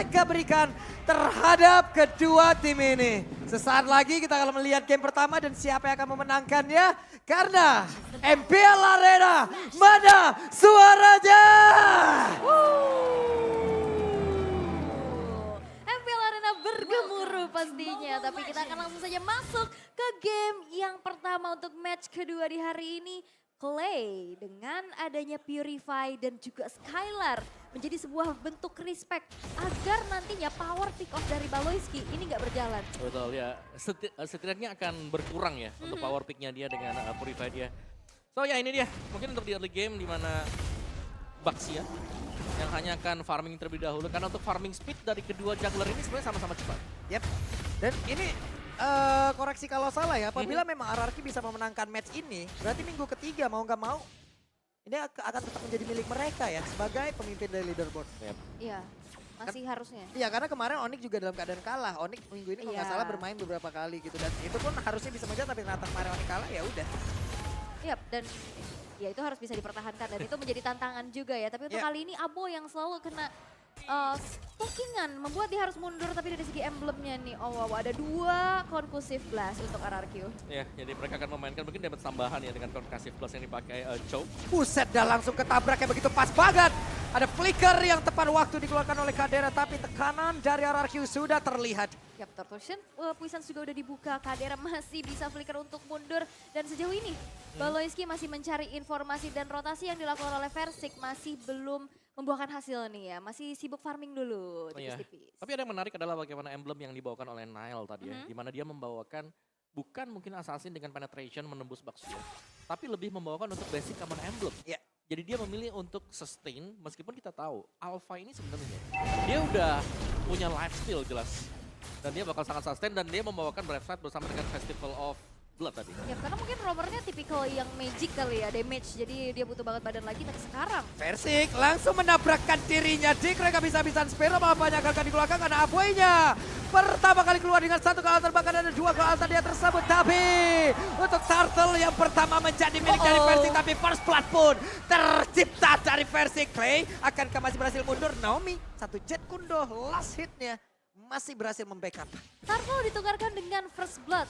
mereka berikan terhadap kedua tim ini. Sesaat lagi kita akan melihat game pertama dan siapa yang akan memenangkannya. Karena MPL Arena, mana suaranya? MPL Arena bergemuruh pastinya, tapi kita akan langsung saja masuk ke game yang pertama untuk match kedua di hari ini. Clay dengan adanya Purify dan juga Skylar menjadi sebuah bentuk respect agar nantinya power pick off dari Baloyski ini nggak berjalan. Betul ya, setidaknya akan berkurang ya untuk power picknya dia dengan Purify dia. So ya ini dia, mungkin untuk di early game di mana Baxia yang hanya akan farming terlebih dahulu. Karena untuk farming speed dari kedua jungler ini sebenarnya sama-sama cepat. Yep. Dan ini koreksi kalau salah ya, apabila memang RRQ bisa memenangkan match ini, berarti minggu ketiga mau nggak mau, ini akan tetap menjadi milik mereka ya, sebagai pemimpin dari leaderboard. Yep. Iya, masih harusnya. Iya, karena kemarin Onyx juga dalam keadaan kalah. Onyx minggu ini kalau nggak salah bermain beberapa kali gitu, dan itu pun harusnya bisa menjadi, tapi ternyata kemarin Onyx kalah ya udah. Iya, dan ya itu harus bisa dipertahankan dan itu menjadi tantangan juga ya. Tapi untuk kali ini Abo yang selalu kena pokingan, membuat dia harus mundur, tapi dari segi emblemnya nih, oh wow, ada 2 conclusive blast untuk RRQ. Ya, jadi mereka akan memainkan mungkin dapat tambahan ya dengan conclusive plus yang dipakai Chow. Buset, dah langsung ketabrak kayak begitu pas banget. Ada flicker yang tepat waktu dikeluarkan oleh Kadera, tapi tekanan dari RRQ sudah terlihat. Yap, Tortotion, Puissance juga udah dibuka, Kadera masih bisa flicker untuk mundur. Dan sejauh ini, Baloyski masih mencari informasi dan rotasi yang dilakukan oleh Versik masih belum membuahkan hasil nih ya. Masih sibuk farming dulu, tipis-tipis. Tapi ada yang menarik adalah bagaimana emblem yang dibawakan oleh Nile tadi ya. Dimana dia membawakan bukan mungkin assassin dengan penetration menembus Baxia, tapi lebih membawakan untuk basic common emblem. Ya. Jadi dia memilih untuk sustain, meskipun kita tahu Alpha ini sebenarnya dia udah punya life steal jelas. Dan dia bakal sangat sustain dan dia membawakan Brave Side bersama dengan Festival of Blood tadi. Ya karena mungkin romernya tipikal yang magic kali ya, damage. Jadi dia butuh banget badan lagi, tapi sekarang Versik langsung menabrakkan dirinya. Dik mereka bisa-bisaan Spero, malah banyak akan dikeluarkan karena Abuenya pertama kali keluar dengan 1 ke altar, bahkan ada 2 ke altar dia tersebut. Tapi untuk Turtle yang pertama menjadi milik dari Versik, tapi first blood pun tercipta dari Versik. Clay akankah masih berhasil mundur? Naomi, 1 jet kundo, last hitnya masih berhasil membackup. Turtle ditukarkan dengan first blood.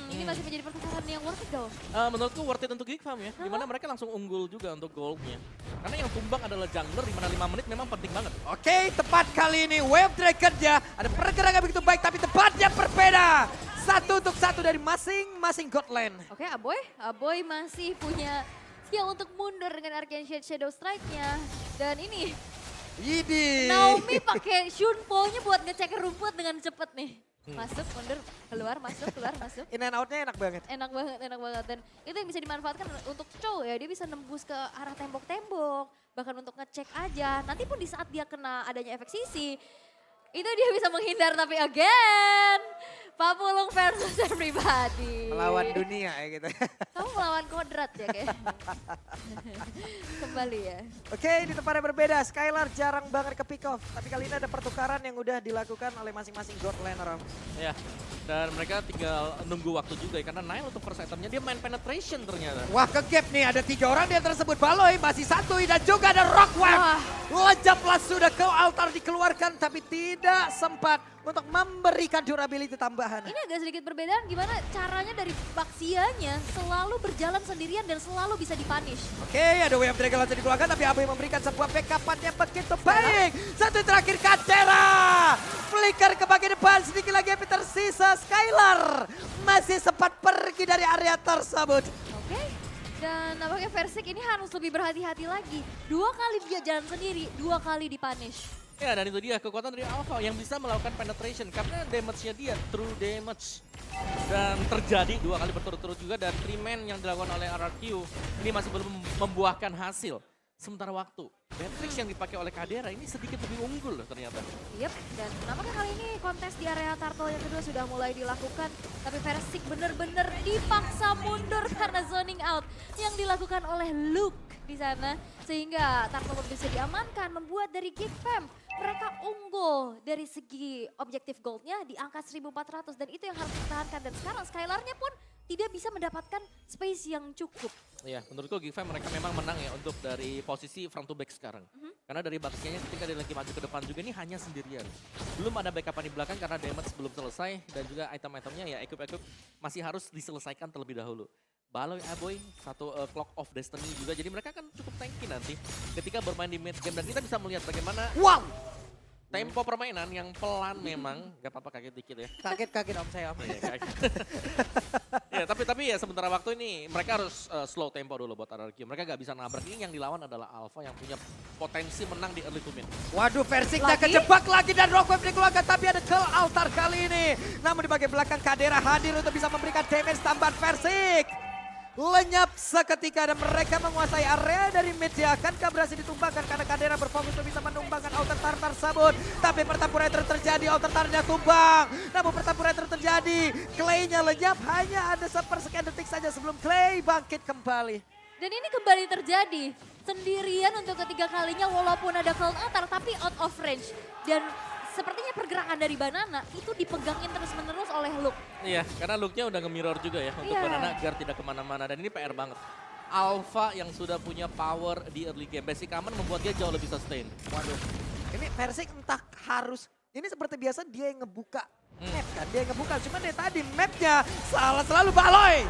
Ini masih menjadi pertukaran yang worth it though. Menurutku worth it untuk Geek Farm ya, dimana mereka langsung unggul juga untuk goldnya. Karena yang tumbang adalah jungler, dimana 5 menit memang penting banget. Oke, tepat kali ini Wave Dragon-nya ada pergerakan begitu baik, tapi tempatnya berbeda. 1 untuk 1 dari masing-masing Godland. Oke, Aboy masih punya skill untuk mundur dengan Arcane Shade Shadow Strike-nya. Dan ini Yidi. Naomi pakai Shunpo-nya buat ngecek rumput dengan cepet nih. Masuk, mundur, keluar, masuk, keluar, masuk. In and out-nya enak banget. Enak banget, enak banget. Dan itu yang bisa dimanfaatkan untuk Chow ya. Dia bisa nembus ke arah tembok-tembok. Bahkan untuk ngecek aja. Nanti pun di saat dia kena adanya efek sisi, itu dia bisa menghindar. Tapi again, Papulung versus everybody. Melawan dunia ya gitu. Kamu melawan kodrat ya kayak. Kembali ya. Oke, di tempat yang berbeda. Skylar jarang banget ke pick off. Tapi kali ini ada pertukaran yang udah dilakukan oleh masing-masing Godland orang. Ya, dan mereka tinggal nunggu waktu juga ya. Karena Nile untuk first itemnya dia main penetration ternyata. Wah, ke gap nih. Ada 3 orang dia tersebut. Baloy masih 1 dan juga ada Rockwell. Lejaplah sudah ke altar dikeluarkan, tapi tidak sempat untuk memberikan durability tambahan. Ini agak sedikit perbedaan gimana caranya dari Baxianya selalu berjalan sendirian dan selalu bisa dipunish. Oke, ada Wave Dragon langsung dikeluarkan, tapi Abe memberikan sebuah backup-nya begitu baik. 1 terakhir Kadera. Flicker ke bagian depan, sedikit lagi Abe tersisa. Skylar masih sempat pergi dari area tersebut. Oke. Dan nampaknya Versik ini harus lebih berhati-hati lagi. 2 kali dia jalan sendiri, 2 kali dipunish. Ya, dan itu dia kekuatan dari Alpha yang bisa melakukan penetration. Karena damage-nya dia true damage. Dan terjadi 2 kali berturut-turut juga. Dan 3-man yang dilakukan oleh RRQ ini masih belum membuahkan hasil. Sementara waktu, Matrix yang dipakai oleh Kadera ini sedikit lebih unggul loh ternyata. Yep, dan nampaknya kali ini kontes di area Turtle yang kedua sudah mulai dilakukan. Tapi Versik benar-benar dipaksa mundur karena zoning out yang dilakukan oleh Luke di sana. Sehingga Turtle bisa diamankan, membuat dari Geek Fam mereka unggul dari segi objektif goldnya di angka 1400. Dan itu yang harus dipertahankan. Dan sekarang Skylarnya pun tidak bisa mendapatkan space yang cukup. Iya, menurutku Gifam mereka memang menang ya untuk dari posisi front to back sekarang. Karena dari backnya ketika dia lagi maju ke depan juga ini hanya sendirian. Belum ada backupan di belakang karena damage belum selesai dan juga item-itemnya ya equip-equip masih harus diselesaikan terlebih dahulu. Baloi Aboy, satu Clock of Destiny juga, jadi mereka kan cukup tanky nanti ketika bermain di mid game dan kita bisa melihat bagaimana Wow! tempo permainan yang pelan memang, gak apa-apa kaget dikit ya. Kaget om saya om. Iya, kaget. Ya, tapi ya sementara waktu ini mereka harus slow tempo dulu buat RRQ. Mereka gak bisa nabrak, ini yang dilawan adalah Alpha yang punya potensi menang di early to mid. Waduh, Versiknya Lagi? kejebak lagi dan Rockwave dikeluarkan, tapi ada kill altar kali ini. Namun di bagian belakang Kadera hadir untuk bisa memberikan damage tambahan Versik. Lenyap seketika dan mereka menguasai area dari mid. Akankah berhasil ditumbangkan karena Kadera berfokus untuk bisa menumbangkan Outer Tar tersebut. Tapi pertempuran terus terjadi, Outer Tarnya tumbang. Namun pertempuran terus terjadi, Clay-nya lenyap, hanya ada sepersekian detik saja sebelum Clay bangkit kembali. Dan ini kembali terjadi sendirian untuk ketiga kalinya walaupun ada cloud altar tapi out of range. Dan sepertinya pergerakan dari Banana itu dipegangin terus-menerus oleh Luke. Iya, karena look-nya udah nge-mirror juga ya untuk Iya. Banana agar tidak kemana-mana. Dan ini PR banget. Alpha yang sudah punya power di early game. Basic Common membuat dia jauh lebih sustain. Waduh, ini Versik entah harus, ini seperti biasa dia yang ngebuka map kan, dia yang ngebuka. Cuman dari tadi mapnya salah selalu Baloi.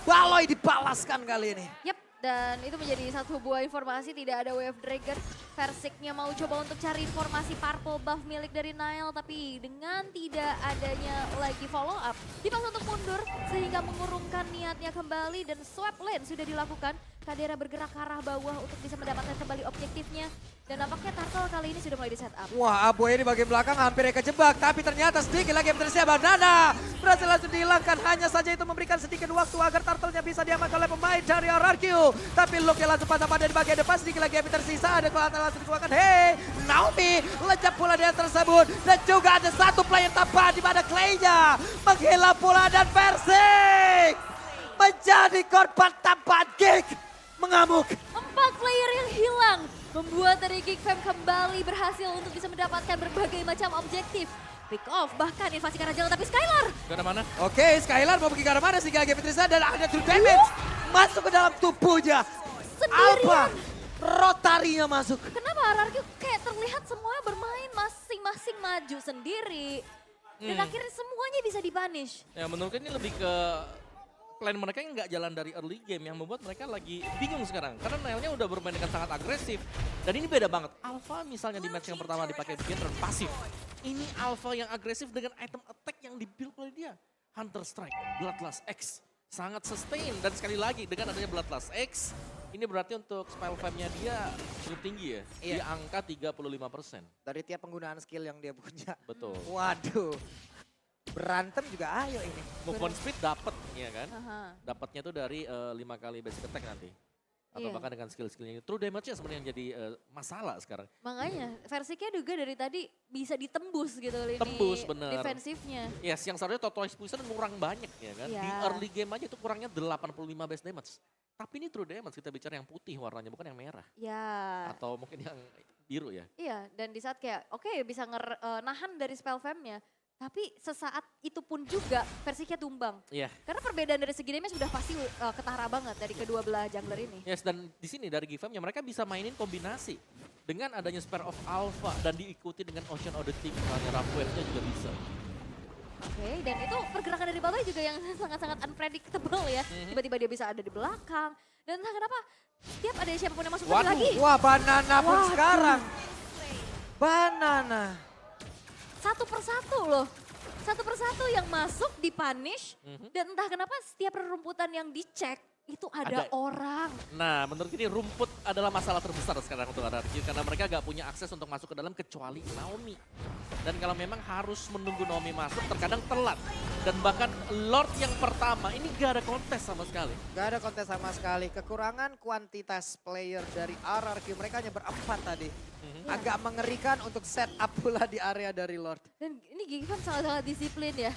Baloi dibalaskan kali ini. Yap, dan itu menjadi satu buah informasi, tidak ada Wave Dragon. Versiknya mau coba untuk cari informasi purple buff milik dari Nile, tapi dengan tidak adanya lagi follow up, dipaksa untuk mundur sehingga mengurungkan niatnya kembali dan swap lane sudah dilakukan. Kadera bergerak ke arah bawah untuk bisa mendapatkan kembali objektifnya. Dan nampaknya Turtle kali ini sudah mulai di setup. Wah, Aboy di bagian belakang hampir kejebak, tapi ternyata sedikit lagi yang tersiap Banana. Berhasil langsung dihilangkan, hanya saja itu memberikan sedikit waktu agar Turtle-nya bisa diamankan oleh pemain dari RRQ. Tapi Luke yang langsung pada di bagian depan, sedikit lagi yang tersisa, ada kelihatan langsung dikeluarkan. Hey, Naomi lenyap pula dia tersebut. Dan juga ada satu player tambahan di mana Clay-nya menghilang pula dan Versik menjadi korban tambahan Gig mengamuk. 4 player yang hilang membuat dari Geekfam kembali berhasil untuk bisa mendapatkan berbagai macam objektif. Pick off, bahkan invasi ke arah jalan, tapi Skylar Ke mana? Oke, Skylar mau pergi ke arah mana sehingga lagi Petrisa dan ada true damage masuk ke dalam tubuhnya. sendirian. Alpha, Rotarinya masuk. Kenapa RRQ kayak terlihat semuanya bermain masing-masing maju sendiri. Dan akhirnya semuanya bisa dibanish. Ya menurutku ini lebih ke plan mereka yang nggak jalan dari early game yang membuat mereka lagi bingung sekarang. Karena Nile-nya udah bermain dengan sangat agresif. Dan ini beda banget. Alpha misalnya di match yang pertama dipakai bikin turn pasif. Ini Alpha yang agresif dengan item attack yang dibuild oleh dia. Hunter Strike, Bloodlust X. Sangat sustain. Dan sekali lagi dengan adanya Bloodlust X, ini berarti untuk spell fam-nya dia cukup tinggi ya. Iya. Di angka 35%. Dari tiap penggunaan skill yang dia punya. Betul. Waduh, berantem juga ayo ini. Movement speed dapat ya kan. Aha. Dapatnya tuh dari 5 kali basic attack nanti. Atau Iya. bahkan dengan skill-skillnya. True damage-nya sebenarnya yang jadi masalah sekarang. Makanya Versiknya juga dari tadi bisa ditembus gitu lini Tembus, bener. defensifnya. Yes, yang seharusnya Tortoise Poison kurang banyak ya kan. Iya. Di early game aja itu kurangnya 85 base damage. Tapi ini true damage, kita bicara yang putih warnanya, bukan yang merah. Ya, Atau mungkin yang biru ya. iya, dan di saat kayak oke bisa nahan dari spell fam-nya, tapi sesaat itu pun juga Versiknya tumbang. Iya. Karena perbedaan dari segi damage sudah pasti ketara banget dari kedua belah jungler ini. Yes, dan di sini dari Gifam-nya mereka bisa mainin kombinasi. Dengan adanya Spare of Alpha dan diikuti dengan Ocean of the Team, misalnya Rapwave-nya juga bisa. Oke, dan itu pergerakan dari Baloi juga yang sangat-sangat unpredictable ya. Tiba-tiba dia bisa ada di belakang. Dan entah kenapa setiap ada siapapun yang masuk lagi. Wah, Banana pun Waduh. sekarang. Banana. Satu persatu loh. Satu persatu yang masuk dipunish. Dan entah kenapa setiap rerumputan yang dicek itu ada Ada. orang. Nah, menurut ini rumput adalah masalah terbesar sekarang untuk RRQ karena mereka gak punya akses untuk masuk ke dalam kecuali Naomi. Dan kalau memang harus menunggu Naomi masuk, terkadang telat. Dan bahkan Lord yang pertama ini gak ada kontes sama sekali. Gak ada kontes sama sekali. Kekurangan kuantitas player dari RRQ. Mereka hanya berempat tadi. Agak mengerikan untuk set up pula di area dari Lord. Dan ini Gigvan sangat-sangat disiplin ya.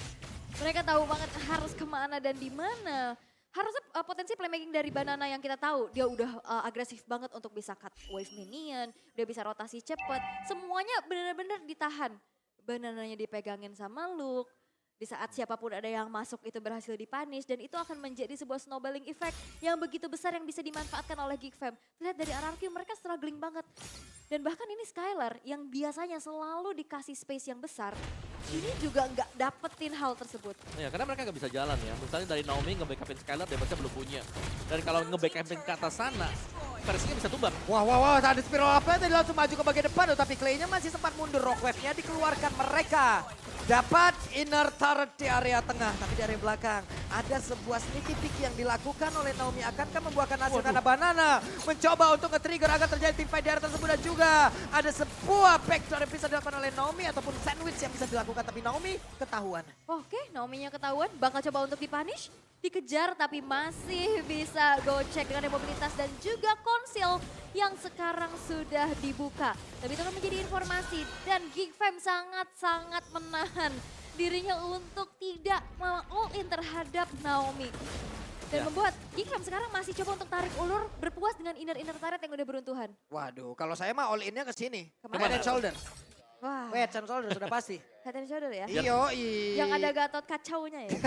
Mereka tahu banget harus kemana dan di mana. Harusnya potensi playmaking dari Banana yang kita tahu, dia udah agresif banget untuk bisa cut wave minion, dia bisa rotasi cepat, semuanya benar-benar ditahan. Banananya dipegangin sama Luke, Di saat siapapun ada yang masuk itu berhasil dipunish dan itu akan menjadi sebuah snowballing effect yang begitu besar yang bisa dimanfaatkan oleh Geek Fam. Lihat dari RRQ mereka struggling banget. Dan bahkan ini Skylar yang biasanya selalu dikasih space yang besar, ini juga nggak dapetin hal tersebut. Ya, karena mereka nggak bisa jalan ya. Misalnya dari Naomi nge-backupin Skylar, damage-nya belum punya. Dan kalau nge-backupin ke atas sana, versinya bisa tumbang. Wah, ada spiral apa tadi langsung maju ke bagian depan, tapi Clay-nya masih sempat mundur. Rock Wave-nya dikeluarkan mereka. Dapat inner turret di area tengah, tapi di area belakang ada sebuah sneaky peek yang dilakukan oleh Naomi. Akankah membuahkan hasil karena Banana mencoba untuk nge-trigger agar terjadi team fight di area tersebut, dan juga ada sebuah backdoor yang bisa dilakukan oleh Naomi ataupun sandwich yang bisa dilakukan, tapi Naomi ketahuan. Oke, Naomi-nya ketahuan, bakal coba untuk dipunish, dikejar tapi masih bisa gocek dengan mobilitas dan juga konsil yang sekarang sudah dibuka. Tapi itu kan menjadi informasi dan Geek Fam sangat-sangat menahan dirinya untuk tidak all in terhadap Naomi. Dan membuat Geek Fam sekarang masih coba untuk tarik ulur, berpuas dengan inner turret yang udah beruntuhan. Waduh, kalau saya mah all in-nya ke sini. Kemana? Head and shoulder. Wah, Head and shoulder sudah pasti. head and shoulder ya? Yoi. Yang ada Gatot kacaunya ya?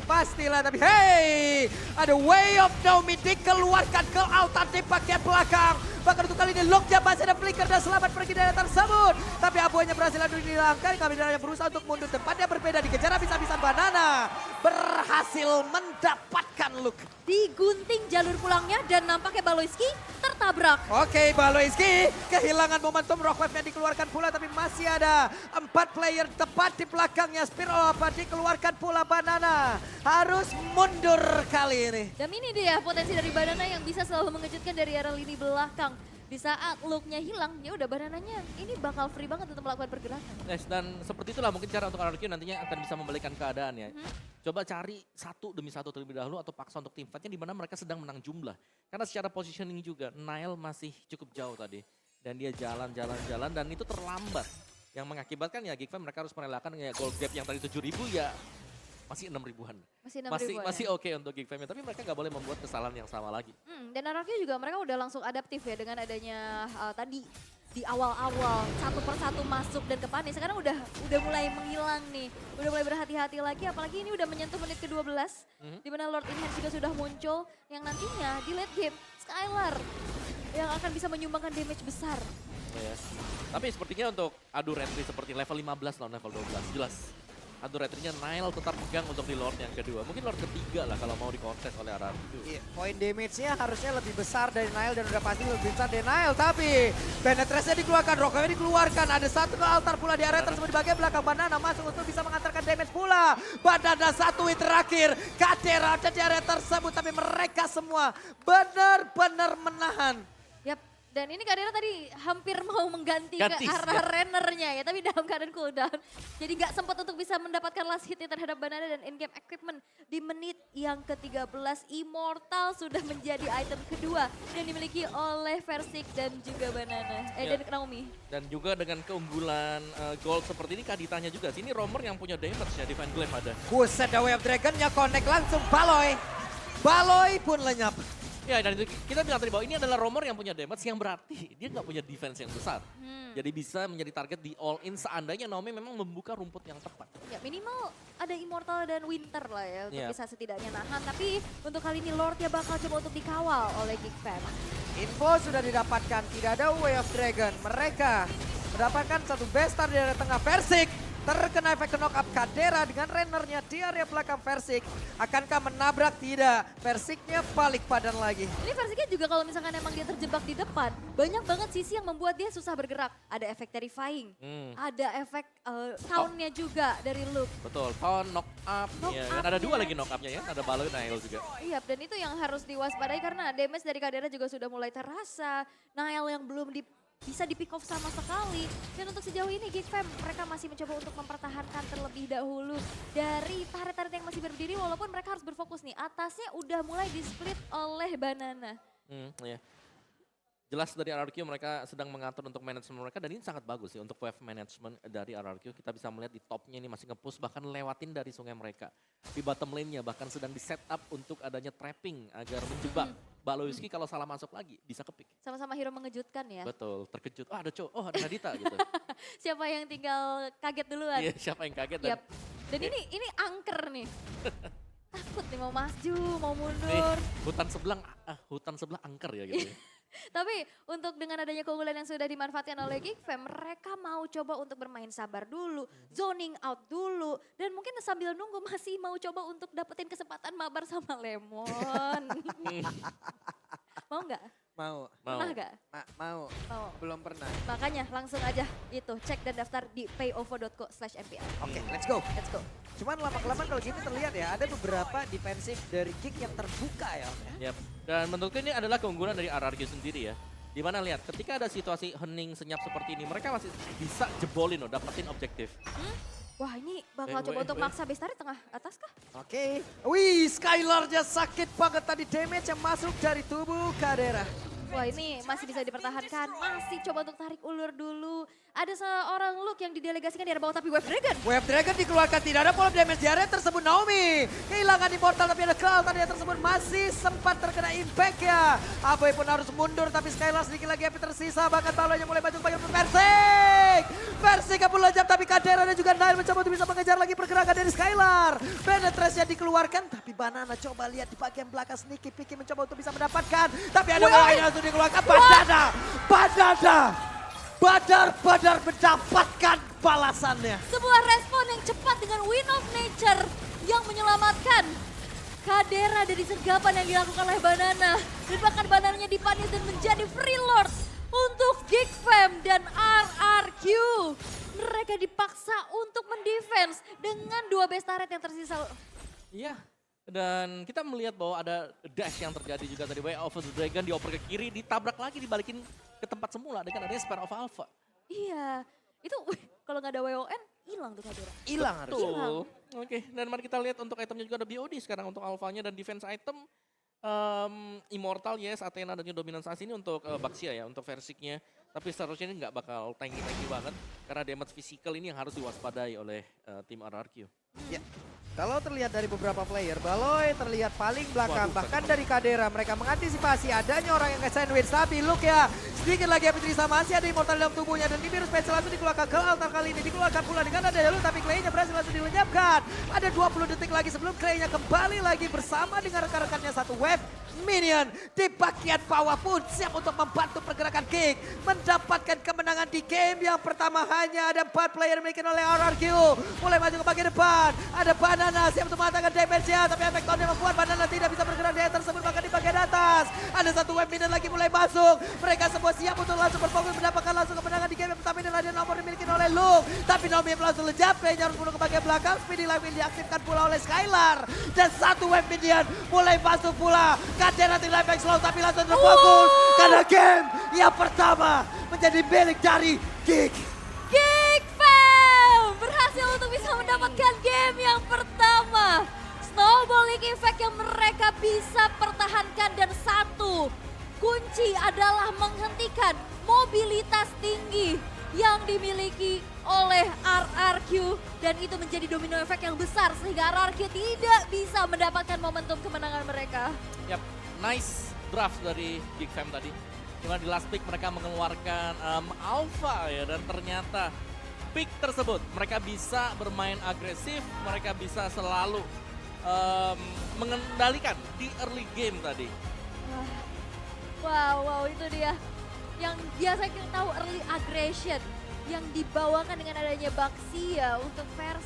Pastilah, tapi hey, ada Way of Naomi dikeluarkan ke altar di bagian belakang. Bahkan untuk kali ini Locknya masih ada flicker dan selamat pergi dari tersebut. Tapi abuannya berhasil dihilangkan, kami berusaha untuk mundur. Tempatnya berbeda, dikejar habis-habisan. Banana berhasil mendapatkan look. Digunting jalur pulangnya dan nampaknya Baloyski tertabrak. Oke, Baloyski kehilangan momentum. Rock Wave-nya dikeluarkan pula, tapi masih ada 4 player tepat di belakangnya. Spiral apa dikeluarkan pula Banana. Harus mundur kali ini. Dan ini dia potensi dari Banana yang bisa selalu mengejutkan dari arah lini belakang. Di saat looknya hilang, ya udah Banananya ini bakal free banget untuk melakukan pergerakan. Yes, dan seperti itulah mungkin cara untuk RRQ nantinya akan bisa membalikkan keadaan ya. Coba cari satu demi satu terlebih dahulu atau paksa untuk tim fightnya di mana mereka sedang menang jumlah. Karena secara positioning juga, Nile masih cukup jauh tadi. Dan dia jalan dan itu terlambat. Yang mengakibatkan ya Geek Fam mereka harus merelakan ya gold gap yang tadi 7.000 ya masih 6.000-an. Masih oke untuk Geek Fam, tapi mereka nggak boleh membuat kesalahan yang sama lagi. Dan RRQ juga mereka udah langsung adaptif ya dengan adanya tadi di awal-awal satu persatu masuk dan ke panis. Sekarang udah mulai menghilang nih. Udah mulai berhati-hati lagi, apalagi ini udah menyentuh menit ke-12. Di mana Lord Enhance juga sudah muncul yang nantinya di late game Skylar yang akan bisa menyumbangkan damage besar. Yes. Tapi sepertinya untuk adu retry seperti level 15 lawan level 12, jelas. Adu retry-nya Nile tetap pegang untuk di Lord yang kedua. Mungkin Lord ketiga lah kalau mau dikontes oleh RRQ. Iya, poin damage-nya harusnya lebih besar dari Nile dan udah pasti lebih besar dari Nile. Tapi penetrasinya dikeluarkan, Rockaway dikeluarkan. Ada satu ke altar pula di area tersebut di bagian belakang. Banana masuk untuk bisa mengantarkan damage pula. Banana satu hit terakhir. Kadera ada di area tersebut, tapi mereka semua benar-benar menahan. Yap. Dan ini Kadera tadi hampir mau mengganti ke arah Rennernya ya, tapi dalam keadaan cooldown. Jadi gak sempat untuk bisa mendapatkan last hitnya terhadap Banana dan in-game equipment. Di menit yang ke-13, Immortal sudah menjadi item kedua yang dimiliki oleh Versik dan juga Banana, dan Naomi. Dan juga dengan keunggulan gold seperti ini Kaditanya juga. Sini Romer yang punya damage ya, Divine Glaive ada. Buset, The Way of Dragon-nya connect langsung Baloy. Baloy pun lenyap. Ya, dan itu kita bilang tadi bahwa ini adalah Romer yang punya damage yang berarti dia nggak punya defense yang besar. Jadi bisa menjadi target di all in seandainya Naomi memang membuka rumput yang tepat. Ya minimal ada Immortal dan Winter lah ya untuk bisa setidaknya nahan. Tapi untuk kali ini Lordnya bakal coba untuk dikawal oleh Geek Fam. Info sudah didapatkan, tidak ada Way of Dragon. Mereka mendapatkan satu bestar di area tengah. Versik terkena efek knock up. Kadera dengan Rennernya di area belakang Versik. Akankah menabrak? Tidak. Versiknya balik padan lagi. Ini Versiknya juga kalau misalkan emang dia terjebak di depan, banyak banget sisi yang membuat dia susah bergerak. Ada efek terrifying, ada efek soundnya juga dari Luke. Betul, knock up. Kan ada dua lagi knock upnya ya, ada Baloy Nile juga. Iya, dan itu yang harus diwaspadai karena damage dari Kadera juga sudah mulai terasa. Nile yang belum bisa di pick off sama sekali. Dan untuk sejauh ini Geek Fam mereka masih mencoba untuk mempertahankan terlebih dahulu dari turret-turret yang masih berdiri walaupun mereka harus berfokus nih. Atasnya udah mulai di split oleh Banana. Iya. jelas dari RRQ mereka sedang mengatur untuk manajemen mereka dan ini sangat bagus sih untuk wave management dari RRQ. Kita bisa melihat di topnya ini masih nge-push bahkan lewatin dari sungai mereka. Di bottom lane-nya bahkan sedang di setup untuk adanya trapping agar menjebak Mbak Loiski kalau salah masuk lagi bisa kepick. Sama-sama hero mengejutkan ya. Betul, terkejut. Oh ada Cho, oh ada Nadita gitu. Siapa yang tinggal kaget duluan? Iya, siapa yang kaget dan Yap. Dan ini angker nih. Takut nih mau maju, mau nih, mundur. hutan sebelah angker ya gitu. Ya. Tapi untuk dengan adanya keunggulan yang sudah dimanfaatkan oleh Geekfam, mereka mau coba untuk bermain sabar dulu, zoning out dulu, dan mungkin sambil nunggu masih mau coba untuk dapetin kesempatan mabar sama Lemon. Mau nggak? Mau. Pernah nggak? Mau. Mau. Belum pernah. Makanya langsung aja itu cek dan daftar di payovo.co/mpl. Oke, let's go. Let's go. Cuman lama-kelamaan kalau gini terlihat ya, ada beberapa defensif dari Kick yang terbuka ya. Yap. Dan menurutku ini adalah keunggulan dari RRQ sendiri ya. Dimana lihat ketika ada situasi hening senyap seperti ini mereka masih bisa jebolin loh, dapetin objektif. Wah ini bakal coba untuk maksa Bestari tengah atas kah? Oke. Wih, Skylar-nya sakit banget tadi damage yang masuk dari tubuh Kadera. Wah ini masih bisa dipertahankan, masih coba untuk tarik ulur dulu. Ada seorang look yang didelegasikan di arah bawah tapi Wave Dragon. Wave Dragon dikeluarkan, tidak ada pola damage di area tersebut. Naomi kehilangan Immortal tapi ada Cloud tadi tersebut masih sempat terkena impact ya. Aboy pun harus mundur tapi Skylar sedikit lagi api tersisa. Bahkan Balonya mulai maju ke bagian Persik. Persik kabur lejam tapi Kadera dan juga Nile mencoba untuk bisa mengejar lagi pergerakan dari Skylar. Penetrasinya dikeluarkan tapi Banana coba lihat di bagian belakang Sneaky Picky mencoba untuk bisa mendapatkan. Tapi ada orang yang langsung dikeluarkan. Badar mendapatkan balasannya. Sebuah respon yang cepat dengan Wind of Nature yang menyelamatkan Kadera dari sergapan yang dilakukan oleh Banana. Dan bahkan Banananya dipanis dan menjadi free lord untuk Geekfam dan RRQ. Mereka dipaksa untuk mendefense dengan 2 base turret yang tersisa. Iya. Dan kita melihat bahwa ada dash yang terjadi juga tadi. Way of the Dragon dioper ke kiri, ditabrak lagi, dibalikin ke tempat semula dengan adanya Spare of Alpha. Iya, itu kalau nggak ada WON, hilang tuh Kadera. Hilang harus. Betul. Oke, dan mari kita lihat untuk itemnya juga ada BOD sekarang untuk alfanya dan defense item. Immortal, yes, Athena dan juga Dominance Ice ini untuk Baxia ya, untuk Versiknya. Tapi seharusnya ini nggak bakal tanky-tanky banget. Karena damage physical ini yang harus diwaspadai oleh tim RRQ. Ya. Kalau terlihat dari beberapa player, Baloy terlihat paling belakang. Waduh, Bahkan dari Kadera, mereka mengantisipasi adanya orang yang nge-sandwich. Tapi look ya, sedikit lagi Api Trisa masih ada Immortal dalam tubuhnya. Dan Nibiru Special langsung dikeluarkan ke altar kali ini. Dikeluarkan pula dengan ada Yalu, tapi Clay-nya berhasil langsung dilenyapkan. Ada 20 detik lagi sebelum Clay-nya kembali lagi bersama dengan rekan-rekannya satu wave. Minion di bagian bawah pun siap untuk membantu pergerakan Kick. Mendapatkan kemenangan di game yang pertama hanya ada 4 player dimiliki oleh RRQ. Mulai maju ke bagian depan. Ada Banana siap untuk mengatakan damage-nya. Tapi efek tone membuat Banana tidak bisa bergerak di area tersebut. Bahkan di bagian atas. Ada satu wave Minion lagi mulai masuk. Mereka semua siap untuk langsung berfokus mendapatkan langsung kemenangan di game yang pertama. Ini adalah nomor dimiliki oleh Luke. Tapi Naomi langsung lejap. Play-nya harus mundur ke bagian belakang. Speedy Live diaktifkan pula oleh Skylar. Dan satu wave Minion mulai masuk pula. Kadera tinggal back slow tapi langsung terfokus. Karena game yang pertama menjadi milik dari Geek. Geekfam berhasil untuk bisa mendapatkan game yang pertama. Snowballing effect yang mereka bisa pertahankan dan satu kunci adalah menghentikan mobilitas tinggi yang dimiliki oleh RRQ dan itu menjadi domino effect yang besar sehingga RRQ tidak bisa mendapatkan momentum kemenangan mereka. Yap, nice draft dari Geekfam tadi. Dimana di last pick mereka mengeluarkan Alpha ya dan ternyata pick tersebut mereka bisa bermain agresif, mereka bisa selalu mengendalikan di early game tadi. Wow, itu dia yang biasa kita tahu early aggression yang dibawakan dengan adanya Baxia untuk versi